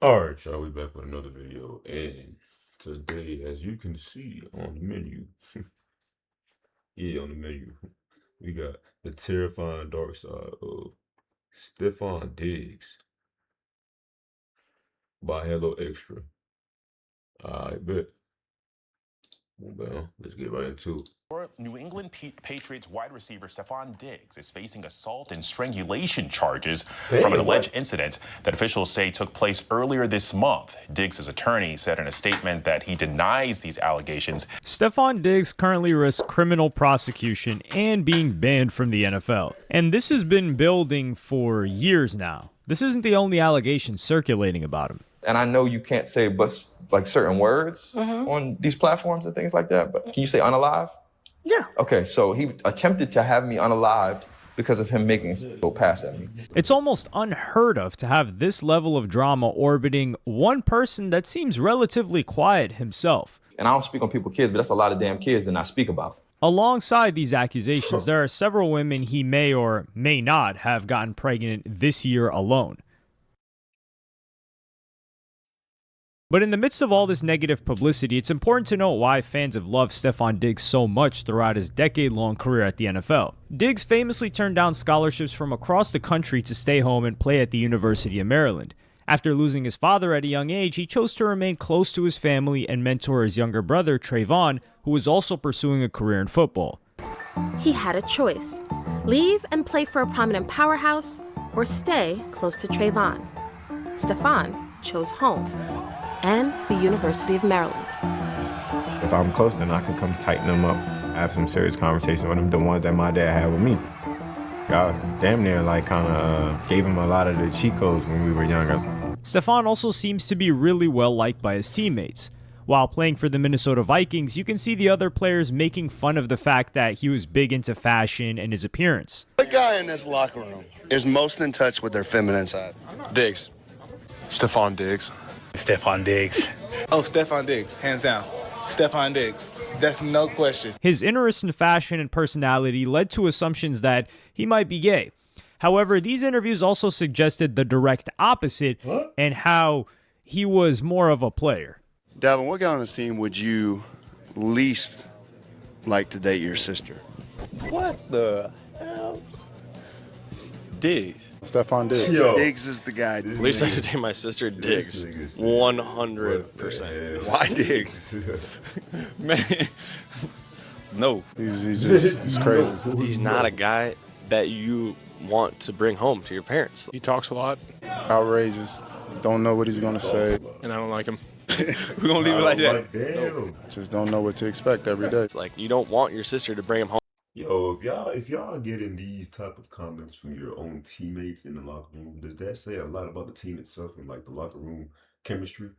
Alright, y'all, we back with another video, and today, as you can see on the menu, on the menu, we got the terrifying dark side of Stefon Diggs by Hello Extra. I bet. Well, let's get right into it. New England Patriots wide receiver Stefon Diggs is facing assault and strangulation charges from an alleged incident that officials say took place earlier this month. Diggs' attorney said in a statement that he denies these allegations. Stefon Diggs currently risks criminal prosecution and being banned from the NFL. And this has been building for years now. This isn't the only allegation circulating about him. And I know you can't say but like certain words on these platforms and things like that, but can you say unalive? Yeah. Okay, so he attempted to have me unalived because of him making a go pass at me. It's almost unheard of to have this level of drama orbiting one person that seems relatively quiet himself. And I don't speak on people's kids, but that's a lot of damn kids that I speak about. Alongside these accusations, there are several women he may or may not have gotten pregnant this year alone. But in the midst of all this negative publicity, it's important to note why fans have loved Stefon Diggs so much throughout his decade-long career at the NFL. Diggs famously turned down scholarships from across the country to stay home and play at the University of Maryland. After losing his father at a young age, he chose to remain close to his family and mentor his younger brother, Stefon, who was also pursuing a career in football. He had a choice: leave and play for a prominent powerhouse, or stay close to Stefon. Stefon chose home and the University of Maryland. If I'm close, then I can come tighten them up, have some serious conversation with them, the ones that my dad had with me. Y'all damn near like kind of gave him a lot of the cheat codes when we were younger. Stefon also seems to be really well liked by his teammates. While playing for the Minnesota Vikings, you can see the other players making fun of the fact that he was big into fashion and his appearance. The guy in this locker room is most in touch with their feminine side. Diggs. Stefon Diggs. Stefon Diggs. Oh, Stefon Diggs, hands down. Stefon Diggs. That's no question. His interest in fashion and personality led to assumptions that he might be gay. However, these interviews also suggested the direct opposite and how he was more of a player. Davin, what guy on this team would you least like to date your sister? What the hell? Diggs. Stefon Diggs. Yo. Diggs is the guy. At least I should date my sister Diggs. 100%. Why Diggs? Man. No. He's crazy. He's not a guy that you want to bring home to your parents. He talks a lot. Outrageous. Don't know what he's gonna say. And I don't like him. We're going to leave it like that. Damn. Just don't know what to expect every day. It's like you don't want your sister to bring him home. Yo, if y'all getting these type of comments from your own teammates in the locker room, does that say a lot about the team itself and like the locker room chemistry?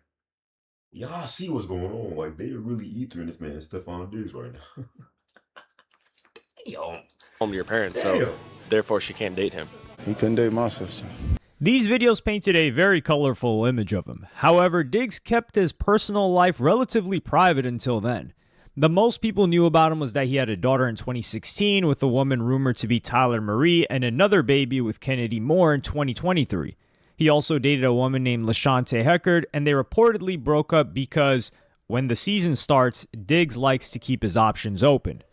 Y'all see what's going on. Like they are really eating this man Stefon Diggs right now. Yo. Home to your parents, so therefore she can't date him. He couldn't date my sister. These videos painted a very colorful image of him. However, Diggs kept his personal life relatively private until then. The most people knew about him was that he had a daughter in 2016 with a woman rumored to be Tyler Marie and another baby with Kennedy Moore in 2023. He also dated a woman named LaShante Heckard, and they reportedly broke up because when the season starts, Diggs likes to keep his options open.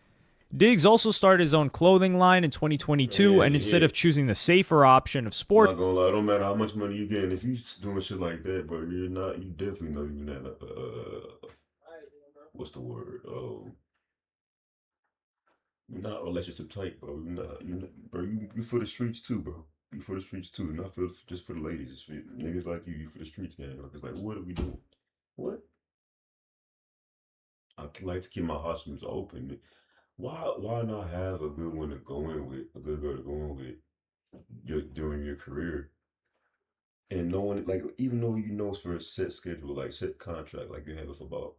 Diggs also started his own clothing line in 2022, and instead of choosing the safer option of sport, I'm not gonna lie, don't matter how much money you getting, if you doing shit like that, bro, you definitely know you're not what's the word? You're not relationship type, bro. Bro, you for the streets too, bro. You for the streets too, not for just for the ladies. It's for niggas like you for the streets, gang. It's like, what are we doing? What? I like to keep my options open. Why not have a good one to go in with, a good girl to go in with during your career? And knowing, like, even though you know it's for a set schedule, like set contract, like you have it for about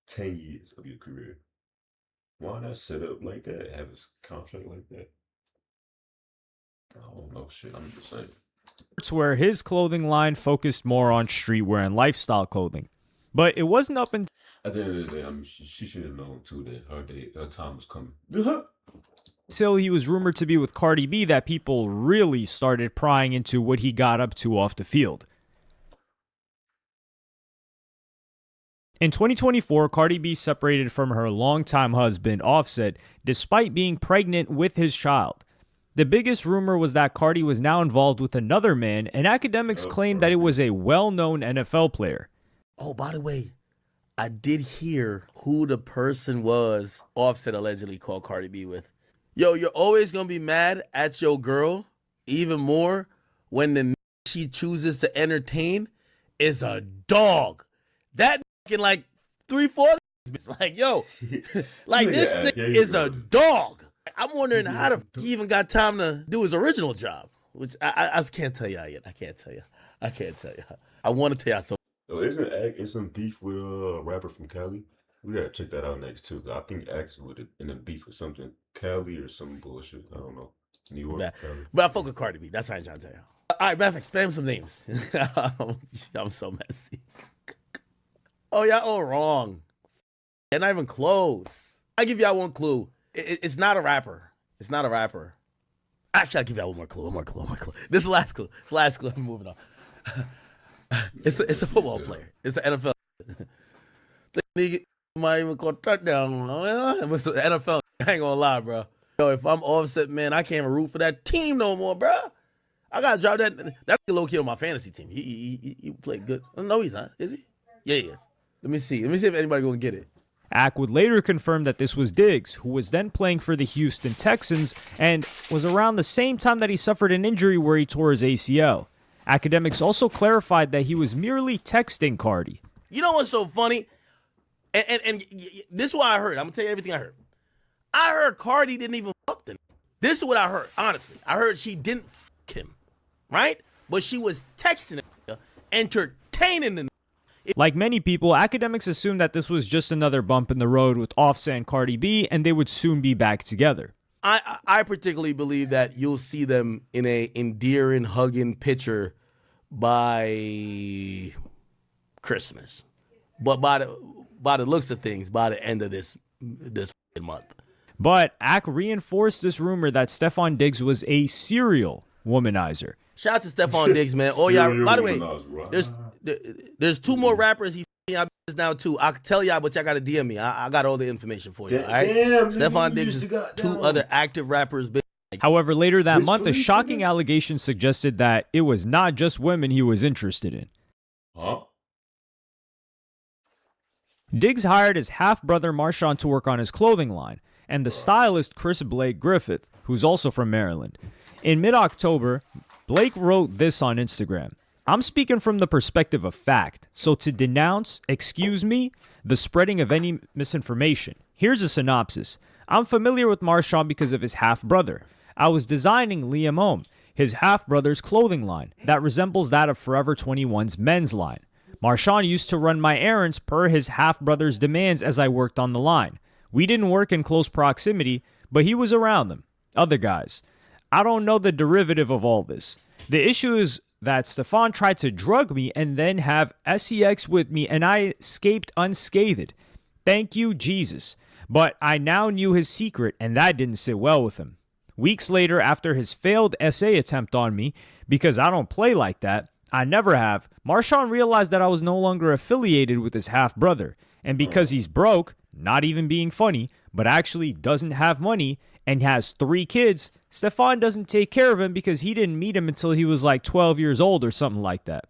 10 years of your career. Why not set up like that, have a contract like that? I don't know, shit, I'm just saying. where his clothing line focused more on streetwear and lifestyle clothing. But it wasn't up until At the end of the day, I mean, she should have known too that her time was coming. he was rumored to be with Cardi B that people really started prying into what he got up to off the field. In 2024, Cardi B separated from her longtime husband, Offset, despite being pregnant with his child. The biggest rumor was that Cardi was now involved with another man, and academics claimed that it was a well-known NFL player. Oh, by the way, I did hear who the person was Offset allegedly called Cardi B with. Yo, you're always going to be mad at your girl, even more when the she chooses to entertain is a dog. That in like 3-4 it's like, yo, like this nigga is a dog. I'm wondering how the f- he even got time to do his original job, which I can't tell y'all yet. I can't tell you. I want to tell y'all something. Oh, isn't beef with a rapper from Cali? We gotta check that out next too. I think Axe with it in a beef or something. Cali or some bullshit. I don't know. New York, Cali. But I fuck with Cardi B. That's what I'm trying to tell you. All right, matter of fact, spam some names. I'm so messy. Oh, y'all all wrong. They're not even close. I'll give y'all one clue. It's not a rapper. It's not a rapper. Actually, I'll give y'all one more clue. This is the last clue. I'm moving on. It's a football player. It's an NFL. The nigga might even call touchdown. It's the NFL. I ain't gonna lie, bro. Yo, if I'm Offset, man, I can't even root for that team no more, bro. I gotta drop that. That's a low kid on my fantasy team. He played good. No, he's not. Is he? Yeah, he is. Let me see if anybody gonna get it. Ack would later confirm that this was Diggs, who was then playing for the Houston Texans and was around the same time that he suffered an injury where he tore his ACL. Academics also clarified that he was merely texting Cardi. You know what's so funny? And this is what I heard. I'm gonna tell you everything I heard. I heard Cardi didn't even fuck him. This is what I heard, honestly. I heard she didn't fuck him, right? But she was texting him, entertaining him. Like many people, academics assumed that this was just another bump in the road with Offset and Cardi B, and they would soon be back together. I particularly believe that you'll see them in a endearing, hugging picture by Christmas. But by the looks of things, by the end of this month. But Ack reinforced this rumor that Stefon Diggs was a serial womanizer. Shout out to Stefon Diggs, man. Oh, y'all, by the way, there's two more rappers he f***ing now, too. I'll tell y'all, but y'all got to DM me. I got all the information for you, all right? Damn, Stefon Diggs is two other active rappers. However, later that month, a shocking allegation suggested that it was not just women he was interested in. Huh? Diggs hired his half-brother Marshawn to work on his clothing line, and the stylist Chris Blake Griffith, who's also from Maryland. In mid-October, Blake wrote this on Instagram. I'm speaking from the perspective of fact, so to denounce, excuse me, the spreading of any misinformation. Here's a synopsis. I'm familiar with Marshawn because of his half-brother. I was designing Liam Ohm, his half-brother's clothing line that resembles that of Forever 21's men's line. Marshawn used to run my errands per his half-brother's demands as I worked on the line. We didn't work in close proximity, but he was around them. Other guys. I don't know the derivative of all this. The issue is that Stefon tried to drug me and then have sex with me, and I escaped unscathed. Thank you, Jesus. But I now knew his secret, and that didn't sit well with him. Weeks later, after his failed essay attempt on me, because I don't play like that, I never have, Marshawn realized that I was no longer affiliated with his half-brother. And because he's broke, not even being funny, but actually doesn't have money and has 3 kids, Stefon doesn't take care of him because he didn't meet him until he was like 12 years old or something like that.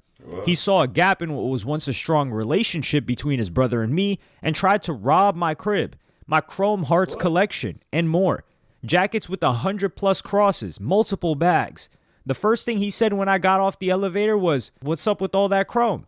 He saw a gap in what was once a strong relationship between his brother and me and tried to rob my crib, my Chrome Hearts collection, and more. Jackets with 100+ crosses, multiple bags. The first thing he said when I got off the elevator was, "What's up with all that chrome?"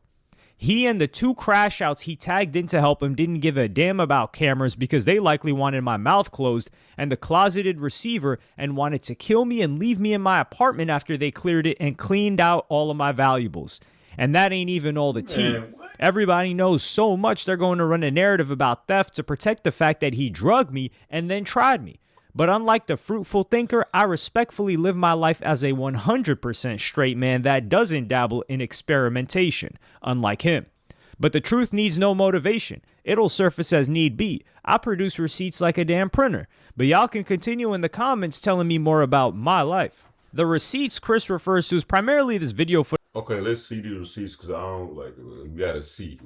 He and the 2 crash outs he tagged in to help him didn't give a damn about cameras because they likely wanted my mouth closed and the closeted receiver and wanted to kill me and leave me in my apartment after they cleared it and cleaned out all of my valuables. And that ain't even all the tea. Everybody knows so much they're going to run a narrative about theft to protect the fact that he drugged me and then tried me. But unlike the fruitful thinker, I respectfully live my life as a 100% straight man that doesn't dabble in experimentation, unlike him. But the truth needs no motivation. It'll surface as need be. I produce receipts like a damn printer. But y'all can continue in the comments telling me more about my life. The receipts Chris refers to is primarily this video footage. Okay, let's see the receipts because I don't like. We gotta see.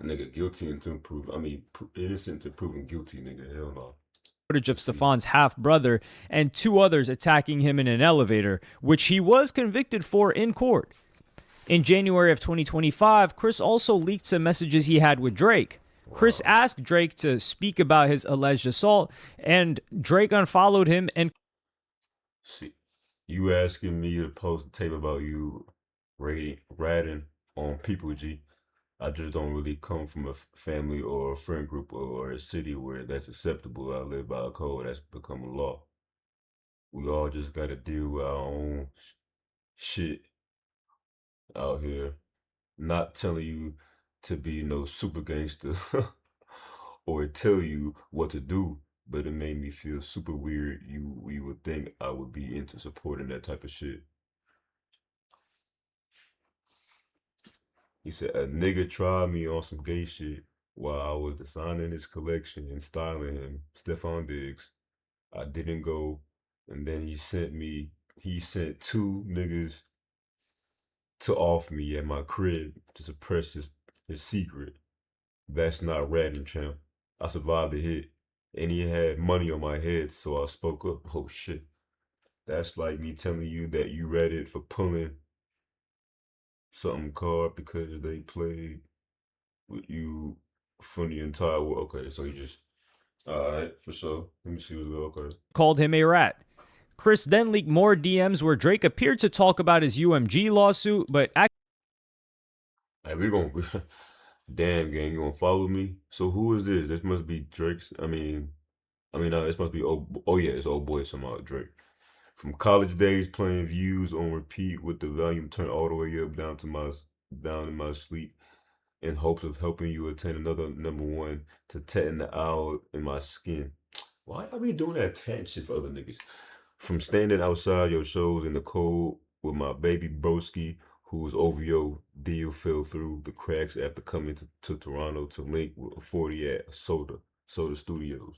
nigga guilty until proven. I mean, innocent to proven guilty, nigga. Hell no. Footage of Stefon's half brother and two others attacking him in an elevator, which he was convicted for in court. In January of 2025, Chris also leaked some messages he had with Drake. Chris asked Drake to speak about his alleged assault, and Drake unfollowed him and. See, you asking me to post a tape about you ratting on people, G. I just don't really come from a family or a friend group or a city where that's acceptable. I live by a code that's become a law. We all just gotta deal with our own shit out here. Not telling you to be no super gangster or tell you what to do, but it made me feel super weird. You would think I would be into supporting that type of shit. He said a nigga tried me on some gay shit while I was designing his collection and styling him, Stefon Diggs. I didn't go, and then he sent two niggas to off me at my crib to suppress his secret. That's not ratting, champ. I survived the hit, and he had money on my head, so I spoke up. Oh shit. That's like me telling you that you read it for pulling something card because they played with you from the entire world. Okay, so you just alright, for sure. Let me see what's going. Okay. Called him a rat. Chris then leaked more DMs where Drake appeared to talk about his UMG lawsuit, but Hey, we gonna damn gang, you gonna follow me? So who is this? This must be Drake's. This must be oh yeah, it's old boy somehow Drake. From college days playing views on repeat with the volume turned all the way up down in my sleep in hopes of helping you attain another number one to tighten the owl in my skin. Why y'all be doing that tat shit for other niggas? From standing outside your shows in the cold with my baby broski whose OVO deal fell through the cracks after coming to Toronto to link with 40 at Soda Studios.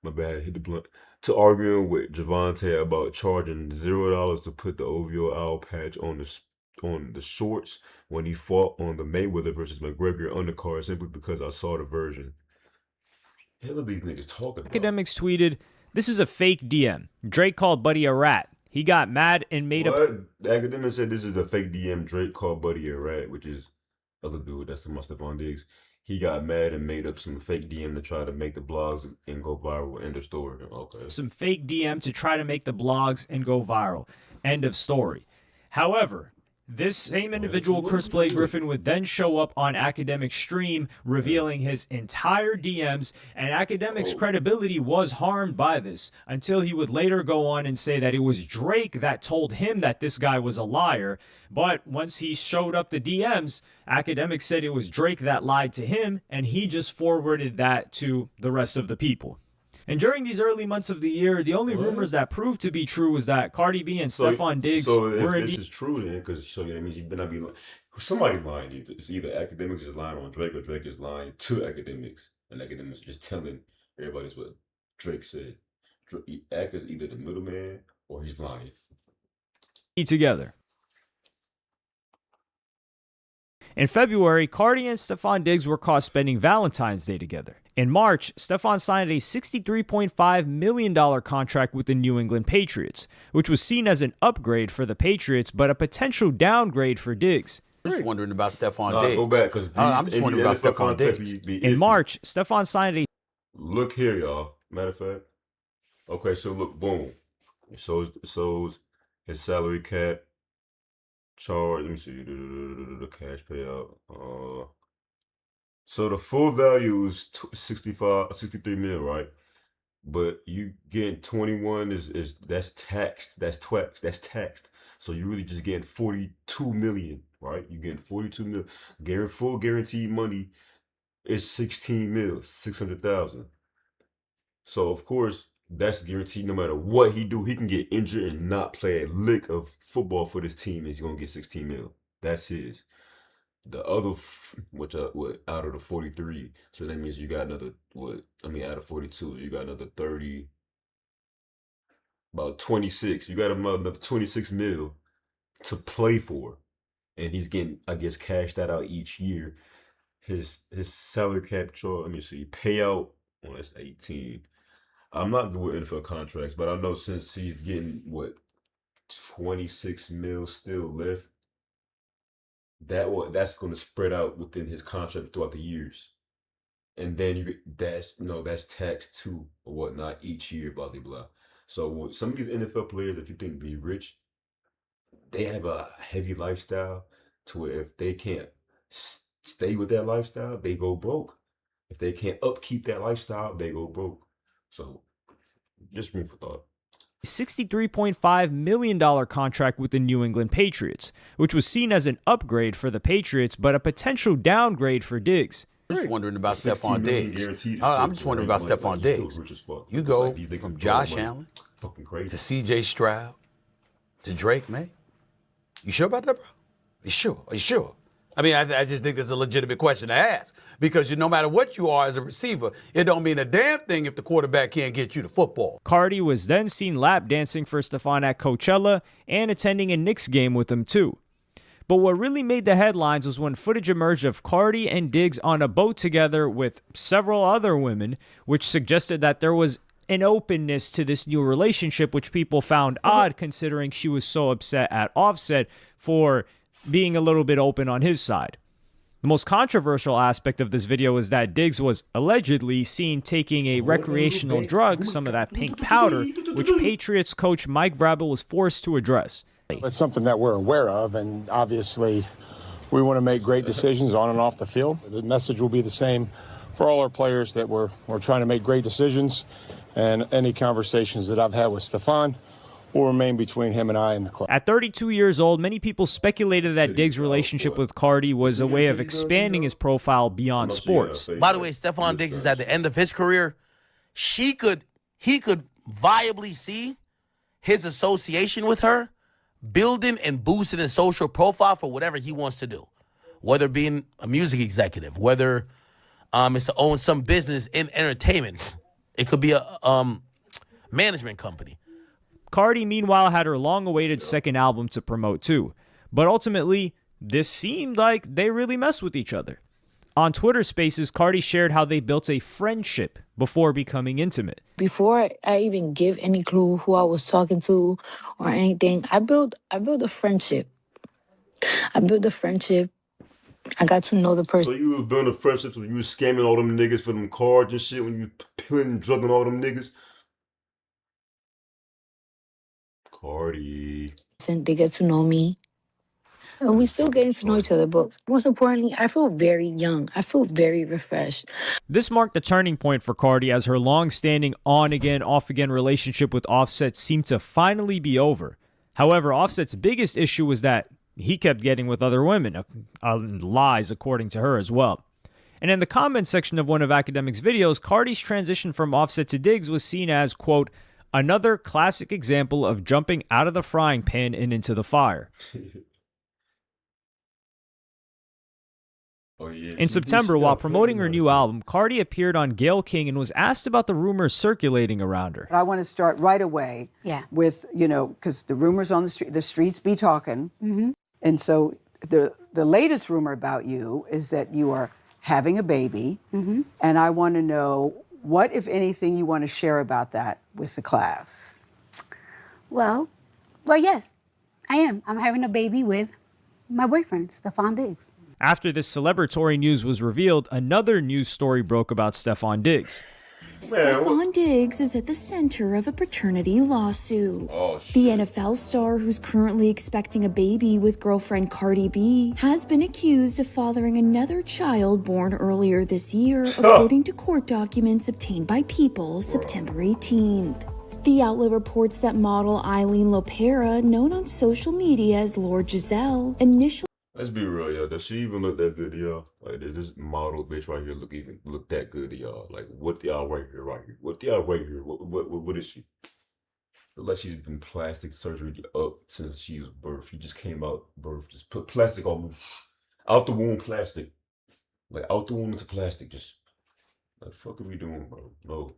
My bad, hit the blunt. To arguing with Javante about charging $0 to put the OVO owl patch on the shorts when he fought on the Mayweather versus McGregor undercard simply because I saw the version. Hell are these niggas talking about? Academics tweeted, "This is a fake DM. Drake called Buddy a rat. He got mad and made what? up." The academic said this is a fake DM. Drake called Buddy a rat, which is other dude. That's the Stefon Diggs. He got mad and made up some fake DM to try to make the blogs and go viral. End of story. Okay. Some fake DM to try to make the blogs and go viral. End of story. However, this same individual, Chris Blake Griffin, would then show up on Academic's stream revealing his entire DMs, and Academic's credibility was harmed by this until he would later go on and say that it was Drake that told him that this guy was a liar. But once he showed up the DMs, Academic said it was Drake that lied to him, and he just forwarded that to the rest of the people. And during these early months of the year, the only rumors that proved to be true was that Cardi B and Stefon Diggs were if this is true, then because that means you better not be somebody lying. It's either academics is lying on Drake or Drake is lying to academics, and academics are just telling everybody what Drake said. Ack is either the middleman or he's lying. Together. In February, Cardi and Stefon Diggs were caught spending Valentine's Day together. In March, Stefon signed a $63.5 million contract with the New England Patriots, which was seen as an upgrade for the Patriots, but a potential downgrade for Diggs. I'm just wondering about Stefon Diggs. Go back, because I'm just wondering about Stefon Diggs. In March, Stefon signed a... Look here, y'all. Matter of fact. Okay, so look, boom. It shows his salary cap charge. Let me see the cash payout. So the full value is 63 mil, right? But you getting 21 is that's taxed. That's taxed. So you really just getting 42 million, right? You getting 42 mil. Full guaranteed money is 16 mil, 600,000. So of course that's guaranteed. No matter what he do, he can get injured and not play a lick of football for this team. He's gonna get 16 mil. That's his. The other, out of the 43, so that means you got another, out of 42, you got another 30, about 26. You got him another 26 mil to play for, and he's getting, I guess, cashed that out each year. His salary cap chart. Let me see. Payout. Well, that's 18. I'm not good with NFL contracts, but I know since he's getting what 26 mil still left, that's going to spread out within his contract throughout the years, and then that's taxed too or whatnot each year, blah blah blah. So some of these NFL players that you think be rich, they have a heavy lifestyle to where if they can't stay with that lifestyle, they go broke. If they can't upkeep that lifestyle, they go broke. So just room for thought. $63.5 million contract with the New England Patriots, which was seen as an upgrade for the Patriots, but a potential downgrade for Diggs. I'm just wondering about Stefon Diggs. Diggs. I'm just wondering about Stefon Diggs. You go from Josh Allen to C.J. Stroud to Drake May. You sure about that, bro? You sure? Are you sure? I mean, I just think that's a legitimate question to ask because no matter what you are as a receiver, it don't mean a damn thing if the quarterback can't get you the football. Cardi was then seen lap dancing for Stefon at Coachella and attending a Knicks game with him too. But what really made the headlines was when footage emerged of Cardi and Diggs on a boat together with several other women, which suggested that there was an openness to this new relationship, which people found odd considering she was so upset at Offset for being a little bit open on his side. The most controversial aspect of this video is that Diggs was allegedly seen taking a recreational drug, some of that pink powder, which Patriots coach Mike Vrabel was forced to address. It's something that we're aware of, and obviously we want to make great decisions on and off the field. The message will be the same for all our players that we're trying to make great decisions, and any conversations that I've had with Stefon will remain between him and I and the club. At 32 years old, many people speculated that Diggs' relationship with Cardi was a way of expanding his profile beyond sports. By the way, Stefon Diggs is at the end of his career. He could viably see his association with her building and boosting his social profile for whatever he wants to do, whether being a music executive, whether it's to own some business in entertainment. It could be a management company. Cardi, meanwhile, had her long-awaited second album to promote too. But ultimately, this seemed like they really messed with each other. On Twitter Spaces, Cardi shared how they built a friendship before becoming intimate. Before I even give any clue who I was talking to or anything, I built a friendship. I got to know the person. So you was building friendships when you was scamming all them niggas for them cards and shit, when you peeling and drugging all them niggas? Cardi. And they get to know me. And we still getting to know each other, but most importantly, I feel very young. I feel very refreshed. This marked a turning point for Cardi as her long-standing on-again, off-again relationship with Offset seemed to finally be over. However, Offset's biggest issue was that he kept getting with other women, lies according to her as well. And in the comment section of one of Academic's videos, Cardi's transition from Offset to Diggs was seen as, quote, another classic example of jumping out of the frying pan and into the fire. In September, while promoting her new album, Cardi appeared on Gayle King and was asked about the rumors circulating around her. I want to start right away with, because the rumors on the streets be talking. Mm-hmm. And so the latest rumor about you is that you are having a baby. Mm-hmm. And I want to know what, if anything, you want to share about that with the class. Well, yes, I am. I'm having a baby with my boyfriend, Stefon Diggs. After this celebratory news was revealed, another news story broke about Stefon Diggs. Stefon Diggs is at the center of a paternity lawsuit. The NFL star, who's currently expecting a baby with girlfriend Cardi B, has been accused of fathering another child born earlier this year, according to court documents obtained by People September 18th. The outlet reports that model Eileen Lopera, known on social media as Lord Giselle, initially... Let's be real, y'all. Does she even look that good to y'all? Like, does this model bitch right here look that good to y'all? Like, what y'all right here? What y'all right here? What is she? Look like she's been plastic surgery up since she was birth. She just came out birth. Just put plastic on out the womb plastic. Like, out the womb into plastic. Just, like, fuck are we doing, bro? No.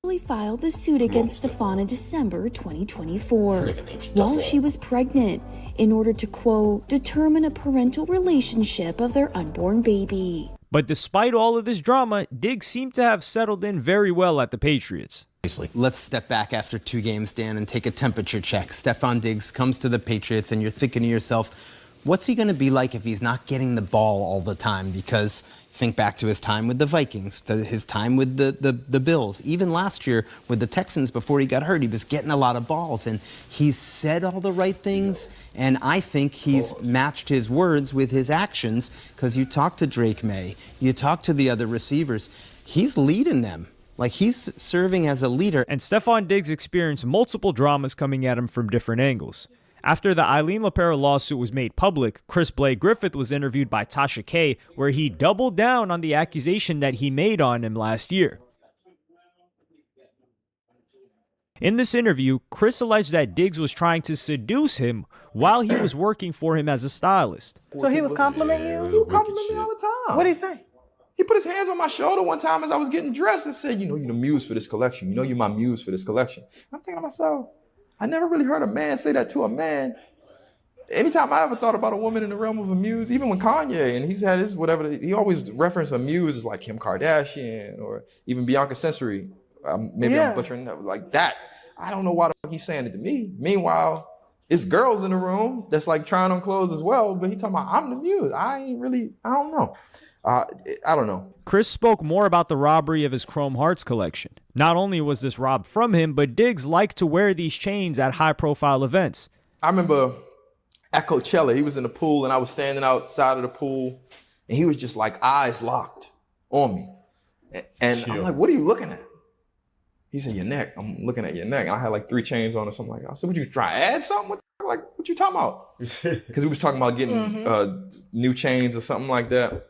filed the suit against Stefon in December 2024 while she was pregnant in order to, quote, determine a parental relationship of their unborn baby. But despite all of this drama, Diggs seemed to have settled in very well at the Patriots. Let's step back after 2 games, Dan, and take a temperature check. Stefon Diggs comes to the Patriots, and you're thinking to yourself, what's he going to be like if he's not getting the ball all the time? Because think back to his time with the Vikings, to his time with the Bills. Even last year with the Texans before he got hurt, he was getting a lot of balls. And he's said all the right things, and I think he's matched his words with his actions, because you talk to Drake May, you talk to the other receivers, he's leading them. Like, he's serving as a leader. And Stefon Diggs experienced multiple dramas coming at him from different angles. After the Eileen LaPera lawsuit was made public, Chris Blake Griffith was interviewed by Tasha K, where he doubled down on the accusation that he made on him last year. In this interview, Chris alleged that Diggs was trying to seduce him while he was working for him as a stylist. So he was complimenting you? He would compliment me all the time. What did he say? He put his hands on my shoulder one time as I was getting dressed and said, you know, you're the muse for this collection. You know, you're my muse for this collection. I'm thinking to myself, I never really heard a man say that to a man. Anytime I ever thought about a woman in the realm of a muse, even when Kanye, and he's had his whatever, he always referenced a muse as like Kim Kardashian or even Bianca Sensory. Maybe I'm butchering that, like that. I don't know why the fuck he's saying it to me. Meanwhile, it's girls in the room that's like trying on clothes as well, but he talking about I'm the muse. I don't know. I don't know. Chris spoke more about the robbery of his Chrome Hearts collection. Not only was this robbed from him, but Diggs liked to wear these chains at high-profile events. I remember at Coachella, he was in the pool, and I was standing outside of the pool, and he was just like eyes locked on me. And I'm like, what are you looking at? He said, your neck. I'm looking at your neck. And I had like 3 chains on or something like that. I said, would you try to add something? What you talking about? Because he was talking about getting new chains or something like that.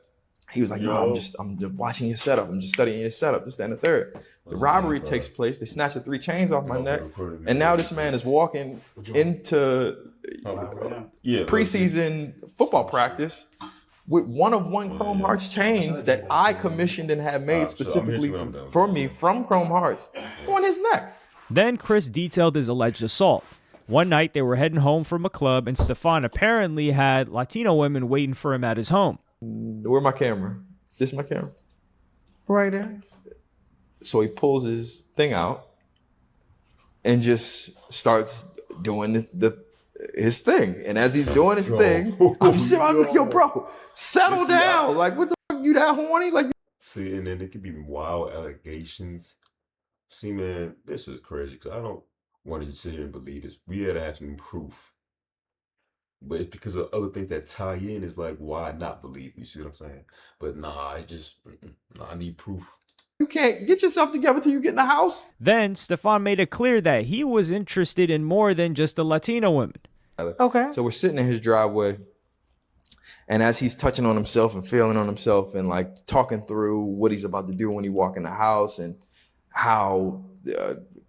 He was like, no, I'm just watching your setup. I'm just studying your setup, this, that, and the third. The robbery takes place. They snatch the 3 chains off my neck. And now this man is walking into preseason football practice with one of Chrome Hearts chains that I commissioned and had made specifically for me from Chrome Hearts on his neck. Then Chris detailed his alleged assault. One night they were heading home from a club, and Stefon apparently had Latino women waiting for him at his home. Where's my camera? This is my camera. Right there. So he pulls his thing out and just starts doing his thing. And as he's doing his thing, I'm like, yo, bro, settle down. Like, what the fuck, you that horny? Like, see, and then it could be wild allegations. See, man, this is crazy because I don't want to sit here and believe this. We had to have some proof. But it's because of other things that tie in. Is like, why not believe? You see what I'm saying? But nah, I need proof. You can't get yourself together till you get in the house. Then Stefon made it clear that he was interested in more than just the Latino women. Okay. So we're sitting in his driveway, and as he's touching on himself and feeling on himself and like talking through what he's about to do when he walk in the house and how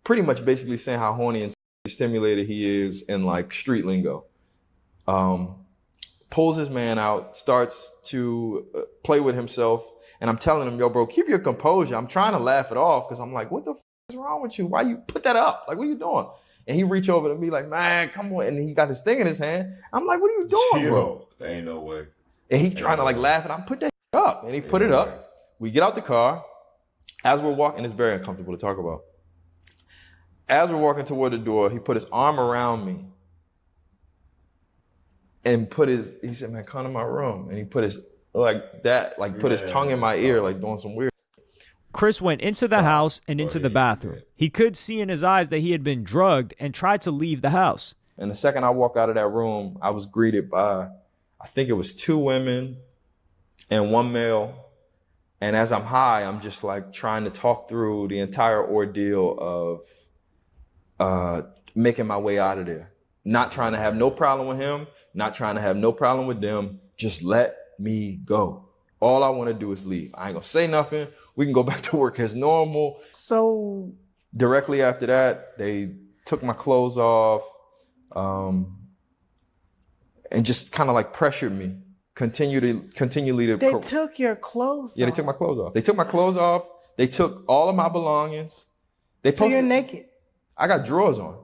pretty much basically saying how horny and stimulated he is in like street lingo. Pulls his man out, starts to play with himself. And I'm telling him, yo, bro, keep your composure. I'm trying to laugh it off because I'm like, what the f is wrong with you? Why you put that up? Like, what are you doing? And he reach over to me like, man, come on. And he got his thing in his hand. I'm like, what are you doing, bro? There ain't no way. And he trying to like laugh and I put that up. And he put it up. We get out the car. As we're walking, it's very uncomfortable to talk about. As we're walking toward the door, he put his arm around me. And he said, man, come to my room. And he put his, put his tongue in my ear, like doing some weird. Chris went into the house and into the bathroom. He could see in his eyes that he had been drugged and tried to leave the house. And the second I walk out of that room, I was greeted by, I think it was 2 women and 1 male. And as I'm high, I'm just like trying to talk through the entire ordeal of making my way out of there. Not trying to have no problem with him. Not trying to have no problem with them. Just let me go. All I want to do is leave. I ain't gonna say nothing. We can go back to work as normal. So directly after that, they took my clothes off and just kind of like pressured me continually to. They took your clothes off? Yeah, they took my clothes off. They took my clothes off. They took all of my belongings. They So posted. you're naked. I got drawers on.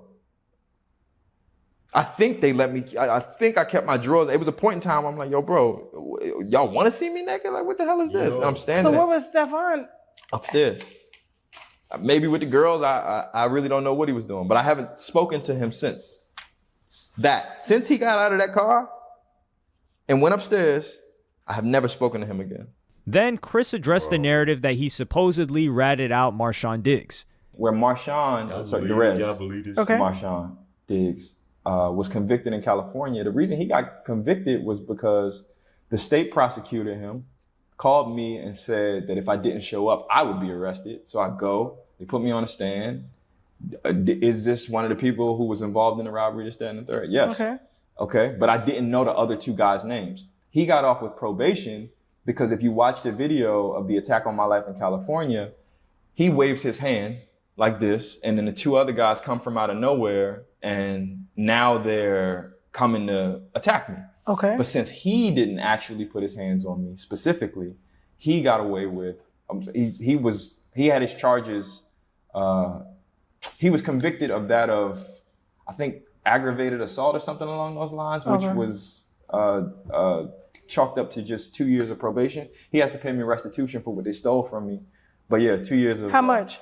I think they let me. I think I kept my drawers. It was a point in time. I'm like, yo, bro, y'all want to see me naked? Like, what the hell is this? And I'm standing So there where was Stefon? upstairs. Maybe with the girls. I really don't know what he was doing, but I haven't spoken to him since that. Since he got out of that car and went upstairs, I have never spoken to him again. Then Chris addressed the narrative that he supposedly ratted out Marshawn Diggs. Where Marshawn, Okay. Marshawn Diggs was convicted in California. The reason he got convicted was because the state prosecutor him, called me and said that if I didn't show up, I would be arrested. So I go, they put me on a stand. Is this one of the people who was involved in the robbery, this, that, and the third? Yes. Okay, but I didn't know the other two guys' names. He got off with probation because if you watch the video of the attack on my life in California, he waves his hand like this, and then the two other guys come from out of nowhere, and now they're coming to attack me. Okay. But since he didn't actually put his hands on me specifically, he got away with, he had his charges, he was convicted of that of, I think, aggravated assault or something along those lines, which was chalked up to just 2 years of probation. He has to pay me restitution for what they stole from me. But yeah, 2 years of... How much?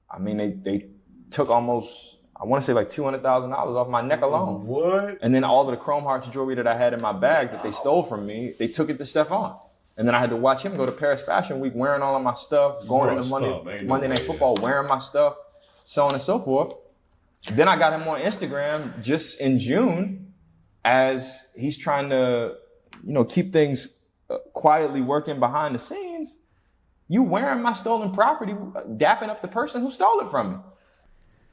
I mean, they took almost, I want to say like $200,000 off my neck alone. What? And then all of the Chrome Hearts jewelry that I had in my bag that they stole from me, they took it to Stefon. And then I had to watch him go to Paris Fashion Week wearing all of my stuff, going into Monday Night Football, wearing my stuff, so on and so forth. Then I got him on Instagram just in June as he's trying to, keep things quietly working behind the scenes. You wearing my stolen property, dapping up the person who stole it from me.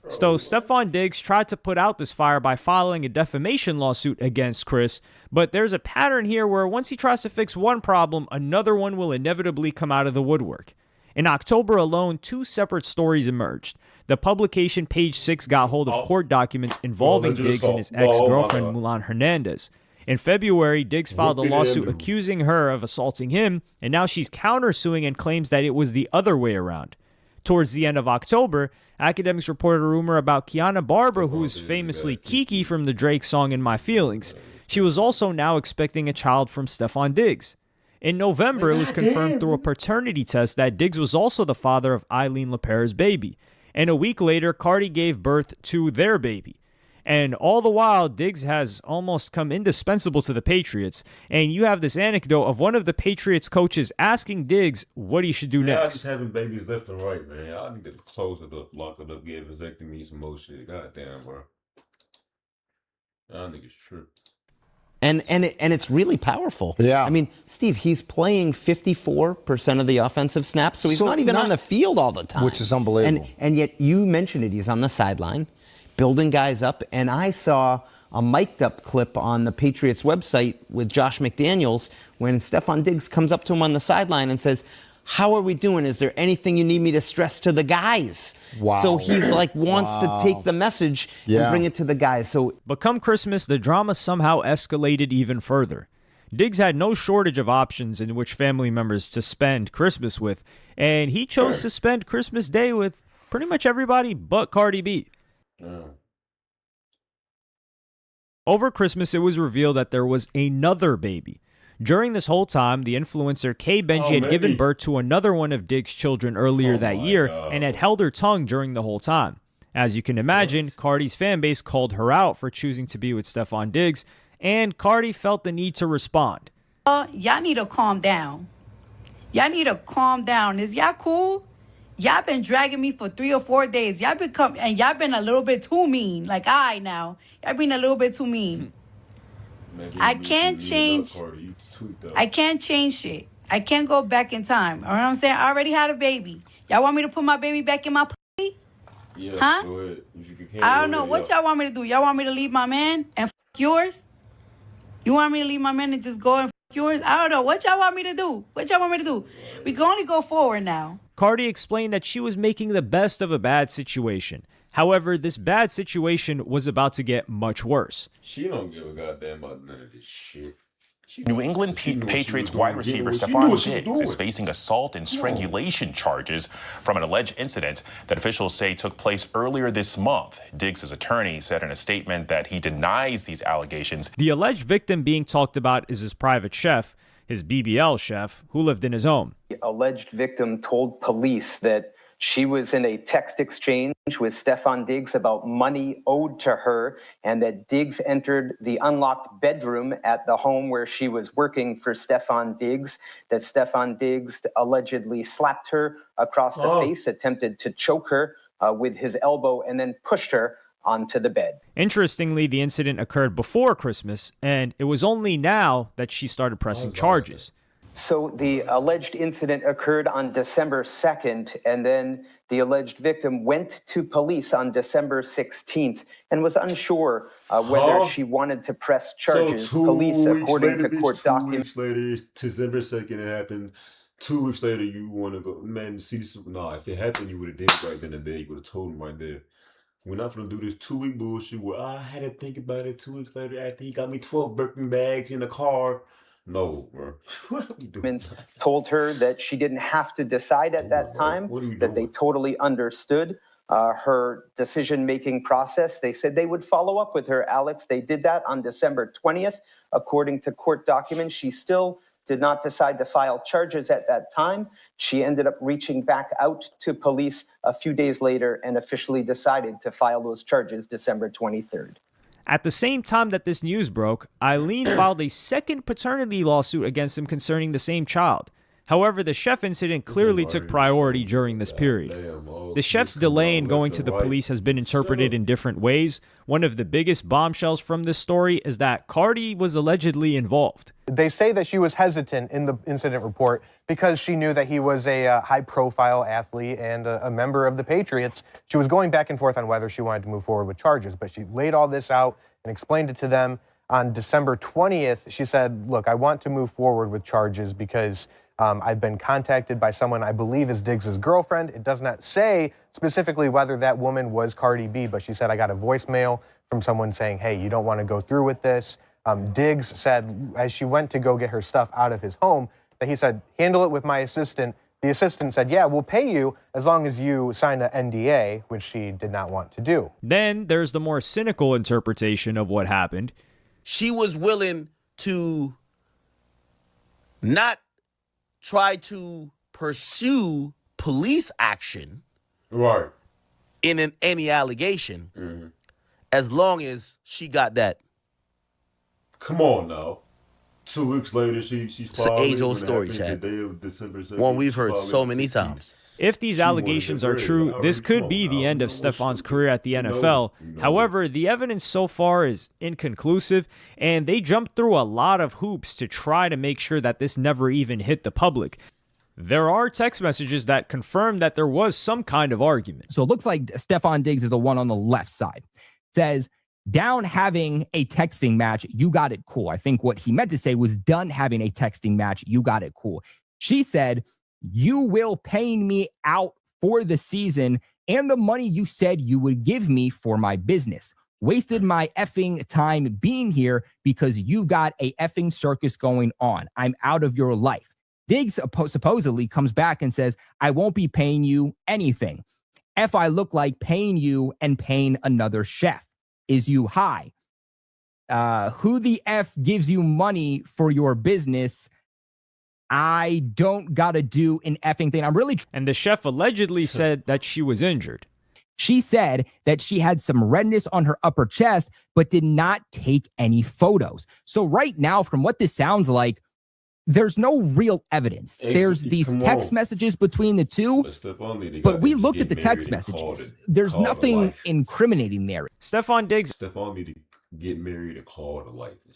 So Stefon Diggs tried to put out this fire by filing a defamation lawsuit against Chris, but there's a pattern here where once he tries to fix one problem, another one will inevitably come out of the woodwork. In October alone, two separate stories emerged. The publication Page 6 got hold of court documents involving Diggs and his ex-girlfriend Mulan Hernandez. In February, Diggs filed a lawsuit accusing her of assaulting him, and now she's countersuing and claims that it was the other way around. Towards the end of October, academics reported a rumor about Kiana Barber, who was famously Kiki from the Drake song In My Feelings. She was also now expecting a child from Stefon Diggs. In November, it was confirmed through a paternity test that Diggs was also the father of Eileen LePere's baby. And a week later, Cardi gave birth to their baby. And all the while, Diggs has almost come indispensable to the Patriots. And you have this anecdote of one of the Patriots coaches asking Diggs what he should do next. Just having babies left and right, man. I need to close it up, lock it up, give vasectomy, some more shit. God damn, bro. I think it's true. And it's really powerful. Yeah. I mean, Steve, he's playing 54% of the offensive snaps, so he's not even on the field all the time. Which is unbelievable. And yet, you mentioned it, he's on the sideline, building guys up. And I saw a mic'd up clip on the Patriots website with Josh McDaniels when Stefon Diggs comes up to him on the sideline and says, "How are we doing? Is there anything you need me to stress to the guys?" Wow. So he's like wants to take the message and bring it to the guys. So, but come Christmas, the drama somehow escalated even further. Diggs had no shortage of options in which family members to spend Christmas with, and he chose to spend Christmas Day with pretty much everybody but Cardi B. Over Christmas, it was revealed that there was another baby. During this whole time, the influencer Kay Benji had given birth to another one of Diggs' children earlier that year and had held her tongue during the whole time. As you can imagine, Cardi's fan base called her out for choosing to be with Stefon Diggs, and Cardi felt the need to respond. Y'all need to calm down. Y'all need to calm down. Is y'all cool? Y'all been dragging me for 3 or 4 days. Y'all been a little bit too mean. Like, now. Y'all been a little bit too mean. I can't change. I can't change shit. I can't go back in time. You know what I'm saying? I already had a baby. Y'all want me to put my baby back in my pussy? Yeah, huh? Go ahead. I don't know. What y'all want me to do? Y'all want me to leave my man and f yours? You want me to leave my man and just go and f yours? I don't know. What y'all want me to do? What y'all want me to do? We can only go forward now. Cardi explained that she was making the best of a bad situation. However, this bad situation was about to get much worse. She don't give a goddamn about none of this shit. New England Patriots wide receiver Stefon Diggs is facing assault and strangulation charges from an alleged incident that officials say took place earlier this month. Diggs' attorney said in a statement that he denies these allegations. The alleged victim being talked about is his private chef, his BBL chef, who lived in his home. The alleged victim told police that she was in a text exchange with Stefon Diggs about money owed to her, and that Diggs entered the unlocked bedroom at the home where she was working for Stefon Diggs, that Stefon Diggs allegedly slapped her across the face, attempted to choke her with his elbow, and then pushed her onto the bed. Interestingly, the incident occurred before Christmas, and it was only now that she started pressing charges. So the alleged incident occurred on December 2nd, and then the alleged victim went to police on December 16th and was unsure whether she wanted to press charges. So Police, according to court documents. 2 weeks later, it's December 2nd, it happened. 2 weeks later, you want to go, man, see this? Nah, if it happened, you would have did it right then and there. You would have told him right there. We're not going to do this 2-week bullshit where I had to think about it 2 weeks later after he got me 12 Birkin bags in the car. No, bro. What are we doing? Told her that she didn't have to decide at that time, that they totally understood her decision-making process. They said they would follow up with her, Alex. They did that on December 20th. According to court documents, she still did not decide to file charges at that time. She ended up reaching back out to police a few days later and officially decided to file those charges December 23rd. At the same time that this news broke, Eileen filed a second paternity lawsuit against him concerning the same child. However, the chef incident clearly took priority during this period. The chef's delay in going to the police has been interpreted in different ways. One of the biggest bombshells from this story is that Cardi was allegedly involved. They say that she was hesitant in the incident report because she knew that he was a high-profile athlete and a member of the Patriots. She was going back and forth on whether she wanted to move forward with charges, but she laid all this out and explained it to them. On December 20th, she said, look, I want to move forward with charges because I've been contacted by someone I believe is Diggs' girlfriend. It does not say specifically whether that woman was Cardi B, but she said, I got a voicemail from someone saying, hey, you don't want to go through with this. Diggs said, as she went to go get her stuff out of his home, that he said, handle it with my assistant. The assistant said, yeah, we'll pay you as long as you sign an NDA, which she did not want to do. Then there's the more cynical interpretation of what happened. She was willing to not try to pursue police action in any allegation as long as she got that. Come on now. 2 weeks later, she's It's an age-old story, Chad. One we've heard so many times. If these allegations are true, this could be the end of Stefon's career at the NFL. However, the evidence so far is inconclusive, and they jumped through a lot of hoops to try to make sure that this never even hit the public. There are text messages that confirm that there was some kind of argument. So it looks like Stefon Diggs is the one on the left side. It says, down having a texting match, you got it cool. I think what he meant to say was done having a texting match, you got it cool. She said, you will pay me out for the season and the money you said you would give me for my business. Wasted my effing time being here because you got a effing circus going on. I'm out of your life. Diggs supposedly comes back and says, I won't be paying you anything. If I look like paying you and paying another chef. Is you high? Who the F gives you money for your business? I don't gotta do an effing thing. And the chef allegedly said that she was injured. She said that she had some redness on her upper chest, but did not take any photos. So right now, from what this sounds like, there's no real evidence. There's these text messages between the two, but we looked at the text messages. There's nothing incriminating there. Stefon Diggs need to get married and call it a life and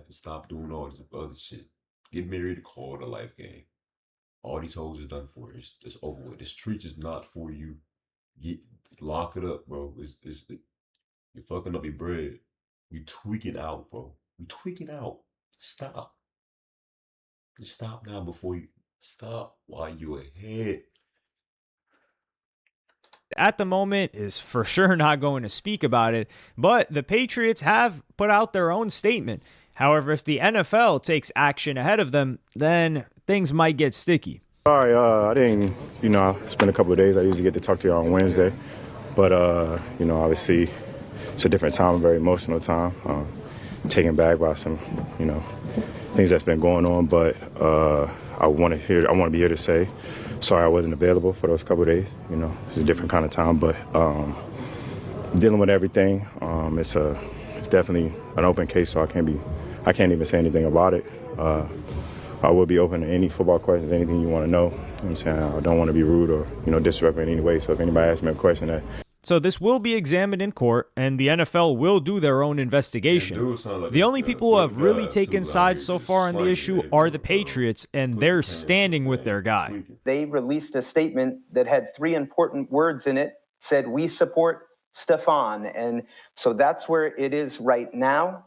stop doing all this other shit. Get married and call it a life game. All these hoes are done for. It's over with. The streets is not for you. Lock it up, bro. You're fucking up your bread. You tweaking out, bro. You tweaking out. Stop. Just stop now before you stop while you're ahead. At the moment is for sure not going to speak about it, but the Patriots have put out their own statement. However, if the NFL takes action ahead of them, then things might get sticky. Sorry, I didn't, it's been a couple of days. I usually get to talk to you on Wednesday. But, obviously it's a different time, a very emotional time. Taken back by some, things that's been going on. But I want to be here to say sorry I wasn't available for those couple of days. It's a different kind of time, but dealing with everything. It's definitely an open case, so I can't even say anything about it. I will be open to any football questions, anything you want to know. You know what I'm saying? I don't want to be rude or, disrespectful in any way. So if anybody asks me a question So this will be examined in court, and the NFL will do their own investigation. The only people who have really taken sides so far on the issue are the Patriots, and they're standing with their guy. They released a statement that had 3 important words in it, said, "We support Stefon." And so that's where it is right now.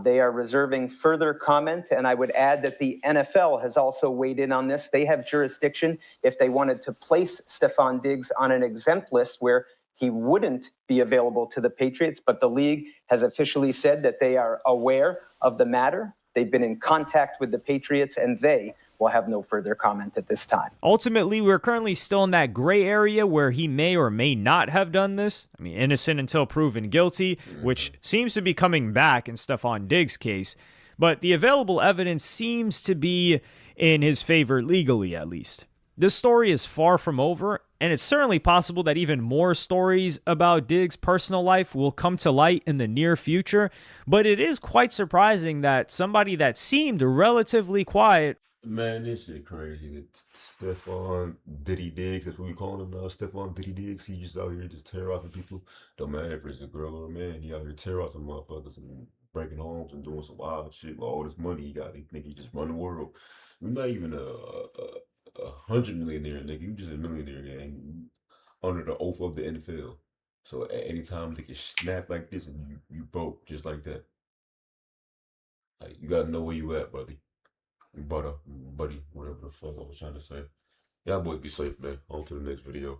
They are reserving further comment, and I would add that the NFL has also weighed in on this. They have jurisdiction if they wanted to place Stefon Diggs on an exempt list where he wouldn't be available to the Patriots, but the league has officially said that they are aware of the matter. They've been in contact with the Patriots, and they will have no further comment at this time. Ultimately, we're currently still in that gray area where he may or may not have done this. I mean, innocent until proven guilty, which seems to be coming back in Stefon Diggs' case. But the available evidence seems to be in his favor legally, at least. This story is far from over, and it's certainly possible that even more stories about Diggs' personal life will come to light in the near future. But it is quite surprising that somebody that seemed relatively quiet. Man, this shit crazy. That Stefon Diddy Diggs, that's what we call him now. Stefon Diddy Diggs, he just out here just terrorizing people. Don't matter if it's a girl or a man, he out here terrorizing motherfuckers and breaking homes and doing some wild shit with all this money he got. They think he just run the world. We're not even a 100 millionaire nigga. You just a millionaire gang under the oath of the NFL. So at any time they can snap like this and you broke just like that. Like you gotta know where you at, buddy. Buddy, whatever the fuck I was trying to say. Y'all boys be safe, man. On to the next video.